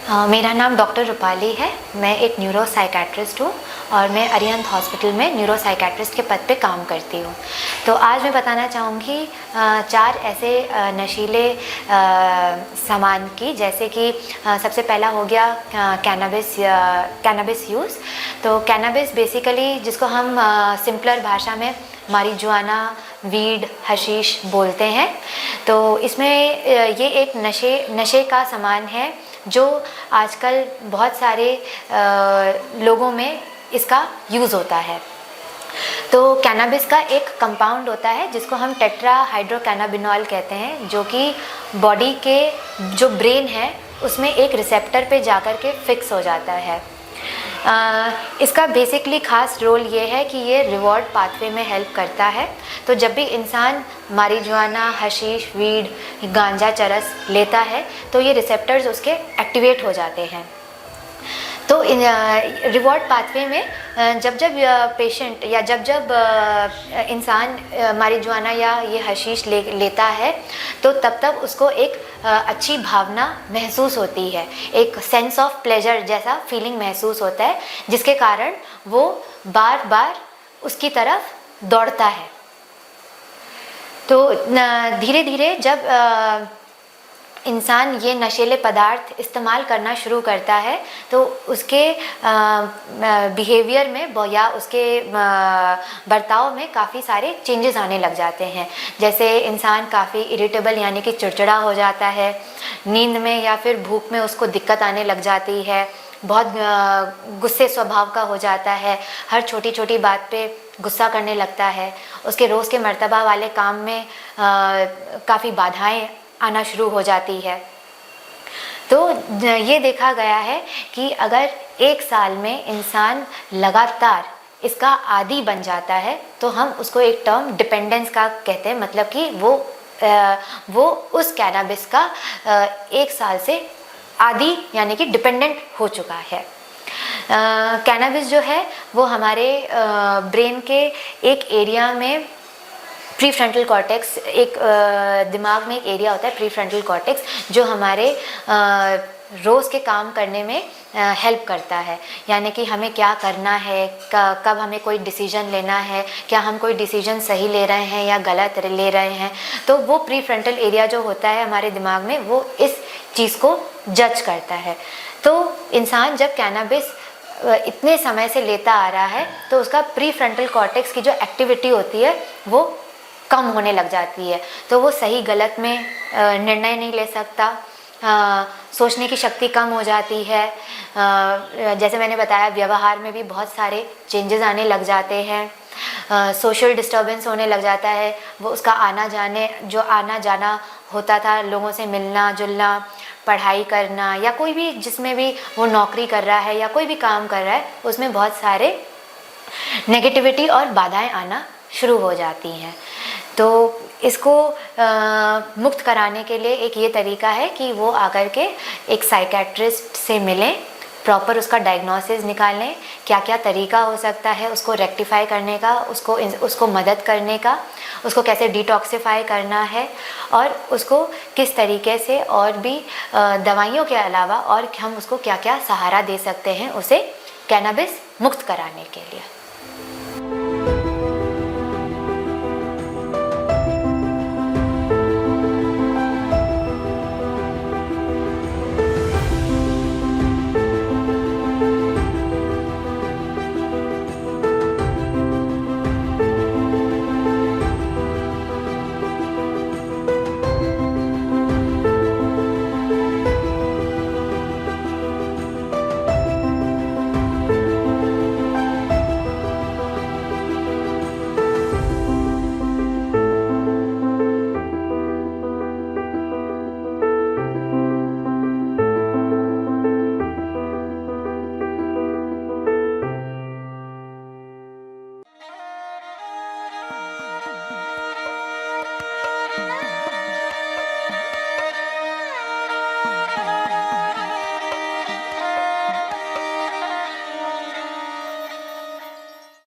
मेरा नाम डॉक्टर रूपाली है। मैं एक न्यूरो साइकेट्रिस्ट हूँ और मैं अरिहंत हॉस्पिटल में न्यूरो साइकेट्रिस्ट के पद पे काम करती हूँ। तो आज मैं बताना चाहूँगी 4 ऐसे नशीले सामान की, जैसे कि सबसे पहला हो गया कैनबिस यूज़। तो कैनबिस बेसिकली जिसको हम सिंपलर भाषा में मारिजुआना, वीड, हशीश बोलते हैं। तो इसमें ये एक नशे का सामान है जो आजकल बहुत सारे लोगों में इसका यूज़ होता है। तो कैनबिस का एक कंपाउंड होता है जिसको हम टेट्रा हाइड्रोकैनाबिनॉल कहते हैं, जो कि बॉडी के जो ब्रेन है उसमें एक रिसेप्टर पे जाकर के फिक्स हो जाता है। इसका बेसिकली ख़ास रोल ये है कि ये रिवॉर्ड पाथवे में हेल्प करता है। तो जब भी इंसान मारिजुआना, हशीश, वीड, गांजा, चरस लेता है तो ये रिसेप्टर्स उसके एक्टिवेट हो जाते हैं। तो रिवॉर्ड पाथवे में जब पेशेंट या जब इंसान मारिजुआना या ये हशीश लेता है तो तब उसको एक अच्छी भावना महसूस होती है, एक सेंस ऑफ प्लेजर जैसा फीलिंग महसूस होता है, जिसके कारण वो बार बार उसकी तरफ दौड़ता है। तो धीरे धीरे जब इंसान ये नशीले पदार्थ इस्तेमाल करना शुरू करता है तो उसके बिहेवियर में या उसके बर्ताव में काफ़ी सारे चेंजेस आने लग जाते हैं। जैसे इंसान काफ़ी इरिटेबल यानी कि चिड़चिड़ा हो जाता है, नींद में या फिर भूख में उसको दिक्कत आने लग जाती है, बहुत गुस्से स्वभाव का हो जाता है, हर छोटी छोटी बात पे गुस्सा करने लगता है, उसके रोज़ के मर्तबा वाले काम में काफ़ी बाधाएं आना शुरू हो जाती है। तो ये देखा गया है कि अगर 1 साल में इंसान लगातार इसका आदी बन जाता है तो हम उसको एक टर्म डिपेंडेंस का कहते हैं, मतलब कि वो उस कैनबिस का 1 साल से आदी यानी कि डिपेंडेंट हो चुका है। कैनबिस जो है वो हमारे ब्रेन के एक एरिया में प्रीफ्रंटल कॉर्टेक्स, एक दिमाग में एक एरिया होता है प्रीफ्रंटल कॉर्टेक्स, जो हमारे रोज़ के काम करने में हेल्प करता है। यानी कि हमें क्या करना है, कब हमें कोई डिसीजन लेना है, क्या हम कोई डिसीजन सही ले रहे हैं या गलत ले रहे हैं, तो वो प्रीफ्रंटल एरिया जो होता है हमारे दिमाग में वो इस चीज़ को जज करता है। तो इंसान जब कैनबिस इतने समय से लेता आ रहा है तो उसका प्रीफ्रंटल कॉर्टेक्स की जो एक्टिविटी होती है वो कम होने लग जाती है। तो वो सही गलत में निर्णय नहीं ले सकता, सोचने की शक्ति कम हो जाती है। जैसे मैंने बताया, व्यवहार में भी बहुत सारे चेंजेस आने लग जाते हैं, सोशल डिस्टर्बेंस होने लग जाता है। वो उसका आना जाना होता था, लोगों से मिलना जुलना, पढ़ाई करना, या कोई भी जिसमें भी वो नौकरी कर रहा है या कोई भी काम कर रहा है, उसमें बहुत सारे नेगेटिविटी और बाधाएं आना शुरू हो जाती हैं। तो इसको मुक्त कराने के लिए एक ये तरीका है कि वो आकर के एक साइकेट्रिस्ट से मिलें, प्रॉपर उसका डायग्नोसिस निकालें, क्या क्या तरीका हो सकता है उसको रेक्टिफाई करने का, उसको मदद करने का, उसको कैसे डिटॉक्सिफाई करना है, और उसको किस तरीके से और भी दवाइयों के अलावा और हम उसको क्या क्या सहारा दे सकते हैं उसे कैनबिस मुक्त कराने के लिए।